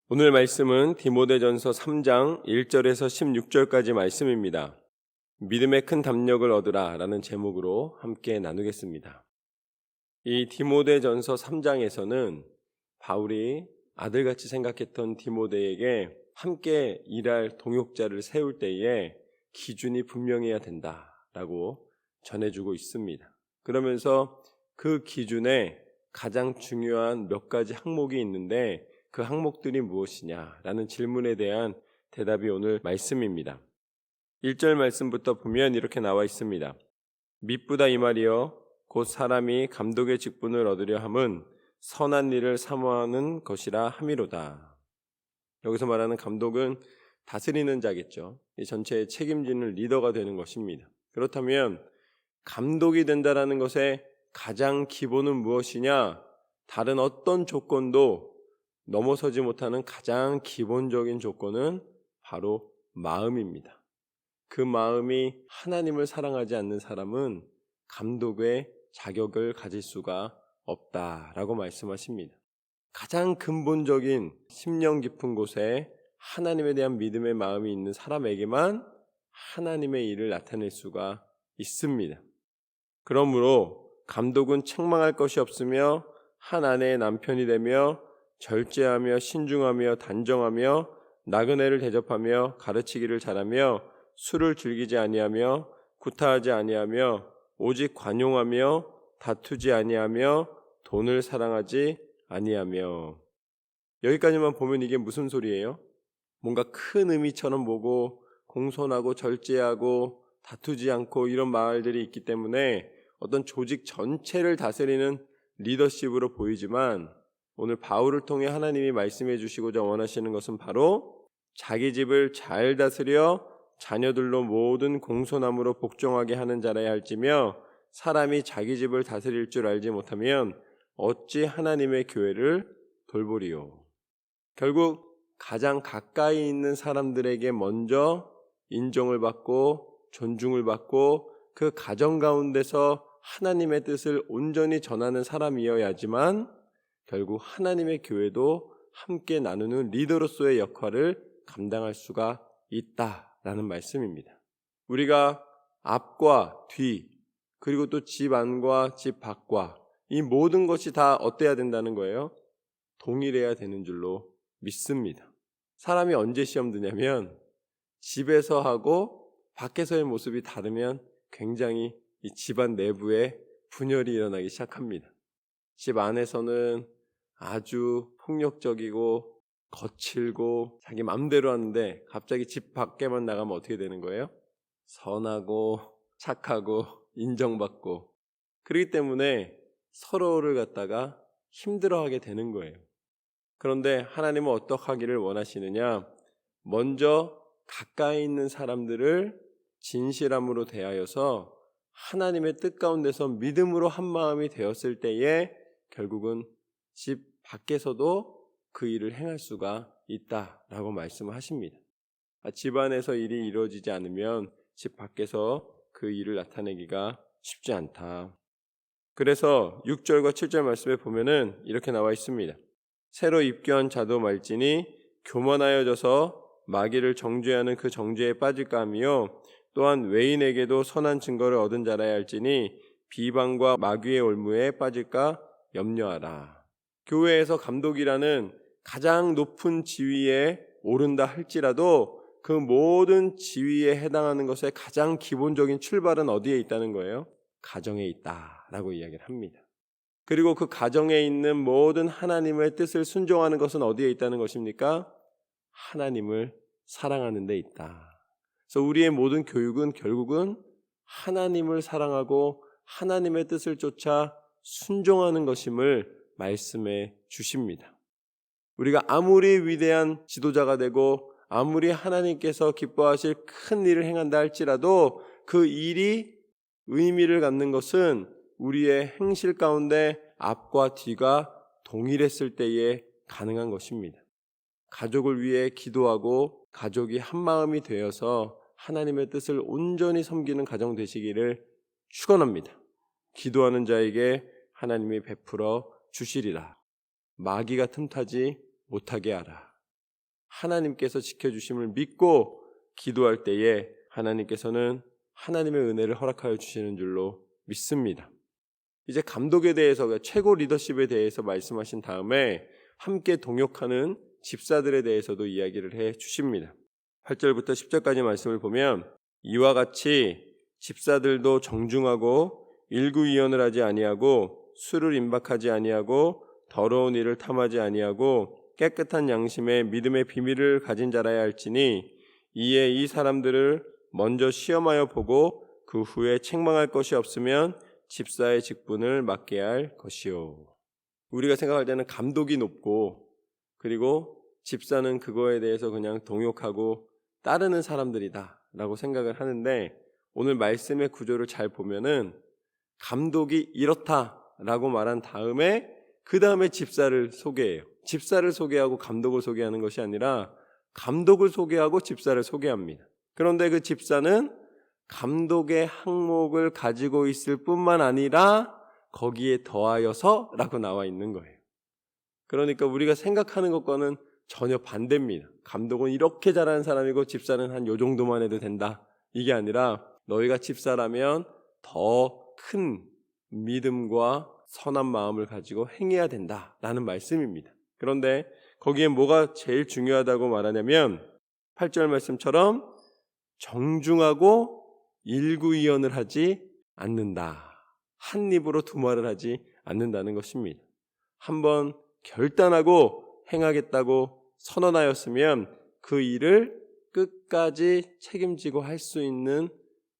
오늘 말씀은 디모데전서 3장 1절에서 16절까지 말씀입니다. 믿음의 큰 담력을 얻으라 라는 제목으로 함께 나누겠습니다. 이 디모데전서 3장에서는 바울이 아들같이 생각했던 디모데에게 함께 일할 동역자를 세울 때에 기준이 분명해야 된다라고 전해주고 있습니다. 그러면서 그 기준에 가장 중요한 몇 가지 항목이 있는데 그 항목들이 무엇이냐라는 질문에 대한 대답이 오늘 말씀입니다. 1절 말씀부터 보면 이렇게 나와 있습니다. 미쁘다 이 말이여 곧 사람이 감독의 직분을 얻으려 함은 선한 일을 사모하는 것이라 함이로다. 여기서 말하는 감독은 다스리는 자겠죠. 이 전체의 책임지는 리더가 되는 것입니다. 그렇다면 감독이 된다라는 것의 가장 기본은 무엇이냐? 다른 어떤 조건도 넘어서지 못하는 가장 기본적인 조건은 바로 마음입니다. 그 마음이 하나님을 사랑하지 않는 사람은 감독의 자격을 가질 수가 없다라고 말씀하십니다. 가장 근본적인 심령 깊은 곳에 하나님에 대한 믿음의 마음이 있는 사람에게만 하나님의 일을 나타낼 수가 있습니다. 그러므로 감독은 책망할 것이 없으며 한 아내의 남편이 되며 절제하며 신중하며 단정하며 나그네를 대접하며 가르치기를 잘하며 술을 즐기지 아니하며 구타하지 아니하며 오직 관용하며 다투지 아니하며 돈을 사랑하지 아니하며. 여기까지만 보면 이게 무슨 소리예요? 뭔가 큰 의미처럼 보고 공손하고 절제하고 다투지 않고 이런 말들이 있기 때문에 어떤 조직 전체를 다스리는 리더십으로 보이지만 오늘 바울을 통해 하나님이 말씀해 주시고자 원하시는 것은 바로 자기 집을 잘 다스려 자녀들로 모든 공손함으로 복종하게 하는 자라야 할지며 사람이 자기 집을 다스릴 줄 알지 못하면 어찌 하나님의 교회를 돌보리요. 결국 가장 가까이 있는 사람들에게 먼저 인정을 받고 존중을 받고 그 가정 가운데서 하나님의 뜻을 온전히 전하는 사람이어야지만 결국 하나님의 교회도 함께 나누는 리더로서의 역할을 감당할 수가 있다라는 말씀입니다. 우리가 앞과 뒤 그리고 또 집 안과 집 밖과 이 모든 것이 다 어때야 된다는 거예요? 동일해야 되는 줄로 믿습니다. 사람이 언제 시험 드냐면 집에서 하고 밖에서의 모습이 다르면 굉장히 이 집안 내부에 분열이 일어나기 시작합니다. 집 안에서는 아주 폭력적이고 거칠고 자기 마음대로 하는데 갑자기 집 밖에만 나가면 어떻게 되는 거예요? 선하고 착하고 인정받고. 그렇기 때문에 서로를 갖다가 힘들어하게 되는 거예요. 그런데 하나님은 어떻게 하기를 원하시느냐? 먼저 가까이 있는 사람들을 진실함으로 대하여서 하나님의 뜻 가운데서 믿음으로 한 마음이 되었을 때에 결국은 집 밖에서도 그 일을 행할 수가 있다라고 말씀하십니다. 집안에서 일이 이루어지지 않으면 집 밖에서 그 일을 나타내기가 쉽지 않다. 그래서 6절과 7절 말씀에 보면은 이렇게 나와 있습니다. 새로 입교한 자도 말지니 교만하여져서 마귀를 정죄하는 그 정죄에 빠질까 하며 또한 외인에게도 선한 증거를 얻은 자라야 할지니 비방과 마귀의 올무에 빠질까 염려하라. 교회에서 감독이라는 가장 높은 지위에 오른다 할지라도 그 모든 지위에 해당하는 것의 가장 기본적인 출발은 어디에 있다는 거예요? 가정에 있다라고 이야기를 합니다. 그리고 그 가정에 있는 모든 하나님의 뜻을 순종하는 것은 어디에 있다는 것입니까? 하나님을 사랑하는 데 있다. 그래서 우리의 모든 교육은 결국은 하나님을 사랑하고 하나님의 뜻을 쫓아 순종하는 것임을 말씀해 주십니다. 우리가 아무리 위대한 지도자가 되고 아무리 하나님께서 기뻐하실 큰 일을 행한다 할지라도 그 일이 의미를 갖는 것은 우리의 행실 가운데 앞과 뒤가 동일했을 때에 가능한 것입니다. 가족을 위해 기도하고 가족이 한마음이 되어서 하나님의 뜻을 온전히 섬기는 가정 되시기를 축원합니다. 기도하는 자에게 하나님이 베풀어 주시리라. 마귀가 틈타지 못하게 하라. 하나님께서 지켜주심을 믿고 기도할 때에 하나님께서는 하나님의 은혜를 허락하여 주시는 줄로 믿습니다. 이제 감독에 대해서, 최고 리더십에 대해서 말씀하신 다음에 함께 동역하는 집사들에 대해서도 이야기를 해 주십니다. 8절부터 10절까지 말씀을 보면 이와 같이 집사들도 정중하고 일구이연을 하지 아니하고 술을 임박하지 아니하고 더러운 일을 탐하지 아니하고 깨끗한 양심에 믿음의 비밀을 가진 자라야 할지니 이에 이 사람들을 먼저 시험하여 보고 그 후에 책망할 것이 없으면 집사의 직분을 맡게 할 것이요. 우리가 생각할 때는 감독이 높고 그리고 집사는 그거에 대해서 그냥 동역하고 따르는 사람들이다 라고 생각을 하는데, 오늘 말씀의 구조를 잘 보면은 감독이 이렇다라고 말한 다음에 그 다음에 집사를 소개해요. 집사를 소개하고 감독을 소개하는 것이 아니라 감독을 소개하고 집사를 소개합니다. 그런데 그 집사는 감독의 항목을 가지고 있을 뿐만 아니라 거기에 더하여서 라고 나와 있는 거예요. 그러니까 우리가 생각하는 것과는 전혀 반대입니다. 감독은 이렇게 잘하는 사람이고 집사는 한 요 정도만 해도 된다. 이게 아니라 너희가 집사라면 더 큰 믿음과 선한 마음을 가지고 행해야 된다라는 말씀입니다. 그런데 거기에 뭐가 제일 중요하다고 말하냐면 8절 말씀처럼 정중하고 일구이연을 하지 않는다. 한 입으로 두 말을 하지 않는다는 것입니다. 한번 결단하고 행하겠다고 선언하였으면 그 일을 끝까지 책임지고 할 수 있는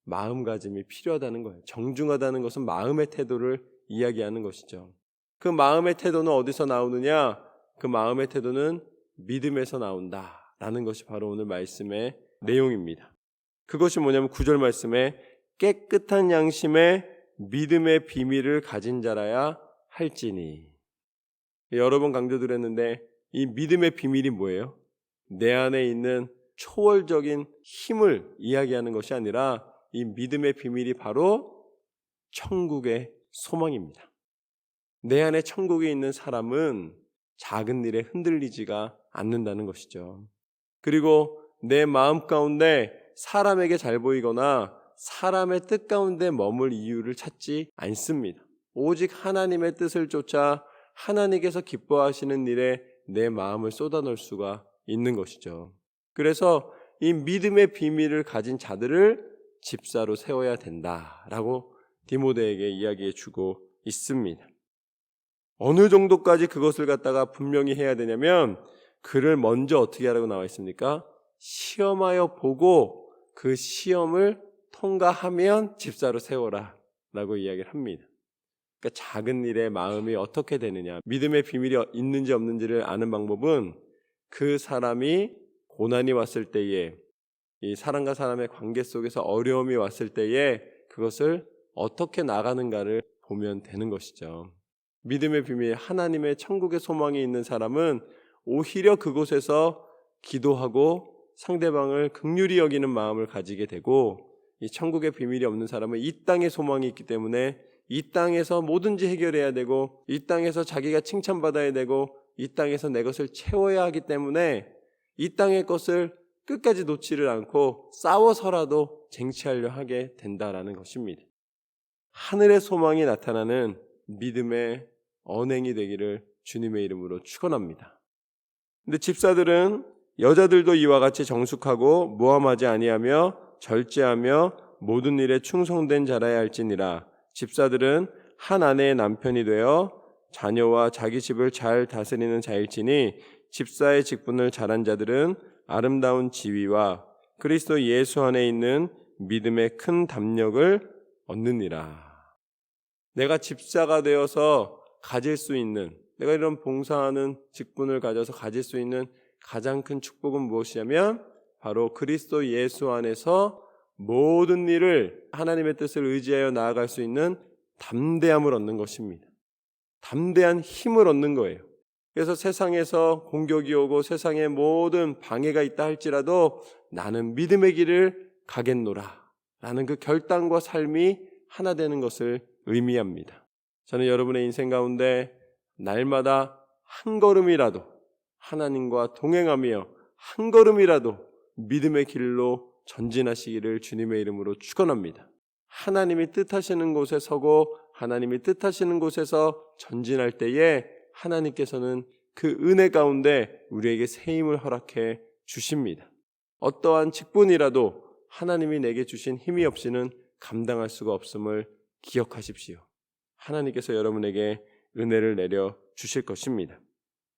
마음가짐이 필요하다는 거예요. 정중하다는 것은 마음의 태도를 이야기하는 것이죠. 그 마음의 태도는 어디서 나오느냐? 그 마음의 태도는 믿음에서 나온다라는 것이 바로 오늘 말씀의 내용입니다. 그것이 뭐냐면 9절 말씀에 깨끗한 양심에 믿음의 비밀을 가진 자라야 할지니. 여러 번 강조드렸는데 이 믿음의 비밀이 뭐예요? 내 안에 있는 초월적인 힘을 이야기하는 것이 아니라 이 믿음의 비밀이 바로 천국의 소망입니다. 내 안에 천국에 있는 사람은 작은 일에 흔들리지가 않는다는 것이죠. 그리고 내 마음 가운데 사람에게 잘 보이거나 사람의 뜻 가운데 머물 이유를 찾지 않습니다. 오직 하나님의 뜻을 쫓아 하나님께서 기뻐하시는 일에 내 마음을 쏟아넣을 수가 있는 것이죠. 그래서 이 믿음의 비밀을 가진 자들을 집사로 세워야 된다라고 디모데에게 이야기해 주고 있습니다. 어느 정도까지 그것을 갖다가 분명히 해야 되냐면 그를 먼저 어떻게 하라고 나와 있습니까? 시험하여 보고 그 시험을 통과하면 집사로 세워라 라고 이야기를 합니다. 그러니까 작은 일에 마음이 어떻게 되느냐, 믿음의 비밀이 있는지 없는지를 아는 방법은 그 사람이 고난이 왔을 때에, 이 사람과 사람의 관계 속에서 어려움이 왔을 때에 그것을 어떻게 나가는가를 보면 되는 것이죠. 믿음의 비밀, 하나님의 천국의 소망이 있는 사람은 오히려 그곳에서 기도하고 상대방을 긍휼히 여기는 마음을 가지게 되고, 이 천국의 비밀이 없는 사람은 이 땅에 소망이 있기 때문에 이 땅에서 뭐든지 해결해야 되고, 이 땅에서 자기가 칭찬받아야 되고, 이 땅에서 내 것을 채워야 하기 때문에 이 땅의 것을 끝까지 놓지를 않고 싸워서라도 쟁취하려 하게 된다라는 것입니다. 하늘의 소망이 나타나는 믿음의 언행이 되기를 주님의 이름으로 축원합니다. 근데 집사들은 여자들도 이와 같이 정숙하고 모함하지 아니하며 절제하며 모든 일에 충성된 자라야 할지니라. 집사들은 한 아내의 남편이 되어 자녀와 자기 집을 잘 다스리는 자일지니 집사의 직분을 잘한 자들은 아름다운 지위와 그리스도 예수 안에 있는 믿음의 큰 담력을 얻느니라. 내가 집사가 되어서 가질 수 있는, 내가 이런 봉사하는 직분을 가져서 가질 수 있는 가장 큰 축복은 무엇이냐면 바로 그리스도 예수 안에서 모든 일을 하나님의 뜻을 의지하여 나아갈 수 있는 담대함을 얻는 것입니다. 담대한 힘을 얻는 거예요. 그래서 세상에서 공격이 오고 세상에 모든 방해가 있다 할지라도 나는 믿음의 길을 가겠노라 라는 그 결단과 삶이 하나 되는 것을 의미합니다. 저는 여러분의 인생 가운데 날마다 한 걸음이라도 하나님과 동행하며 한 걸음이라도 믿음의 길로 전진하시기를 주님의 이름으로 축원합니다. 하나님이 뜻하시는 곳에 서고 하나님이 뜻하시는 곳에서 전진할 때에 하나님께서는 그 은혜 가운데 우리에게 새 힘을 허락해 주십니다. 어떠한 직분이라도 하나님이 내게 주신 힘이 없이는 감당할 수가 없음을 기억하십시오. 하나님께서 여러분에게 은혜를 내려 주실 것입니다.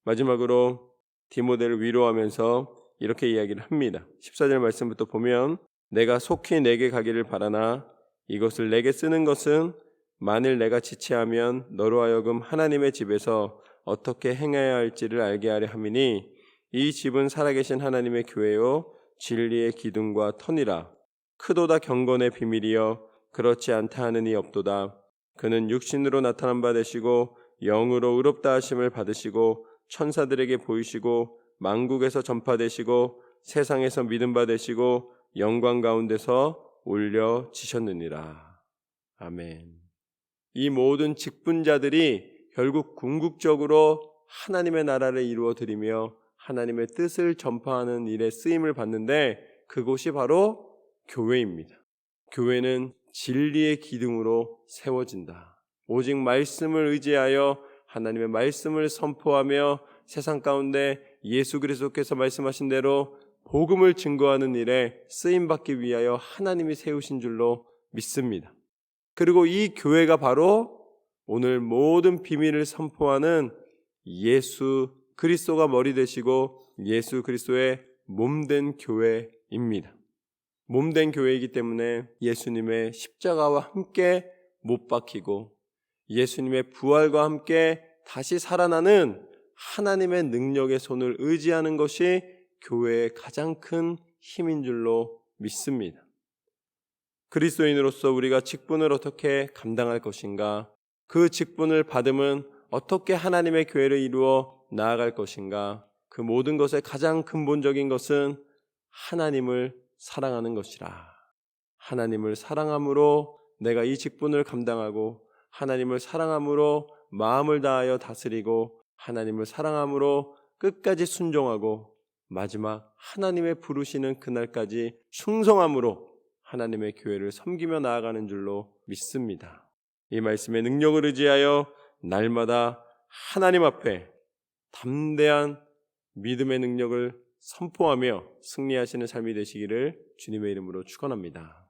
마지막으로 디모데를 위로하면서 이렇게 이야기를 합니다. 14절 말씀부터 보면 내가 속히 내게 가기를 바라나 이것을 내게 쓰는 것은 만일 내가 지체하면 너로 하여금 하나님의 집에서 어떻게 행해야 할지를 알게 하려 함이니 이 집은 살아계신 하나님의 교회요 진리의 기둥과 터니라. 크도다 경건의 비밀이여 그렇지 않다 하는 이 없도다. 그는 육신으로 나타난 바 되시고 영으로 의롭다 하심을 받으시고 천사들에게 보이시고 만국에서 전파되시고 세상에서 믿음 받으시고 영광 가운데서 올려지셨느니라. 아멘. 이 모든 직분자들이 결국 궁극적으로 하나님의 나라를 이루어 드리며 하나님의 뜻을 전파하는 일에 쓰임을 받는데 그곳이 바로 교회입니다. 교회는 진리의 기둥으로 세워진다. 오직 말씀을 의지하여 하나님의 말씀을 선포하며 세상 가운데 예수 그리스도께서 말씀하신 대로 복음을 증거하는 일에 쓰임받기 위하여 하나님이 세우신 줄로 믿습니다. 그리고 이 교회가 바로 오늘 모든 비밀을 선포하는 예수 그리스도가 머리 되시고 예수 그리스도의 몸된 교회입니다. 몸된 교회이기 때문에 예수님의 십자가와 함께 못 박히고 예수님의 부활과 함께 다시 살아나는 하나님의 능력의 손을 의지하는 것이 교회의 가장 큰 힘인 줄로 믿습니다. 그리스도인으로서 우리가 직분을 어떻게 감당할 것인가? 그 직분을 받음은 어떻게 하나님의 교회를 이루어 나아갈 것인가? 그 모든 것의 가장 근본적인 것은 하나님을 사랑하는 것이라. 하나님을 사랑함으로 내가 이 직분을 감당하고 하나님을 사랑함으로 마음을 다하여 다스리고 하나님을 사랑함으로 끝까지 순종하고 마지막 하나님의 부르시는 그날까지 충성함으로 하나님의 교회를 섬기며 나아가는 줄로 믿습니다. 이 말씀의 능력을 의지하여 날마다 하나님 앞에 담대한 믿음의 능력을 선포하며 승리하시는 삶이 되시기를 주님의 이름으로 축원합니다.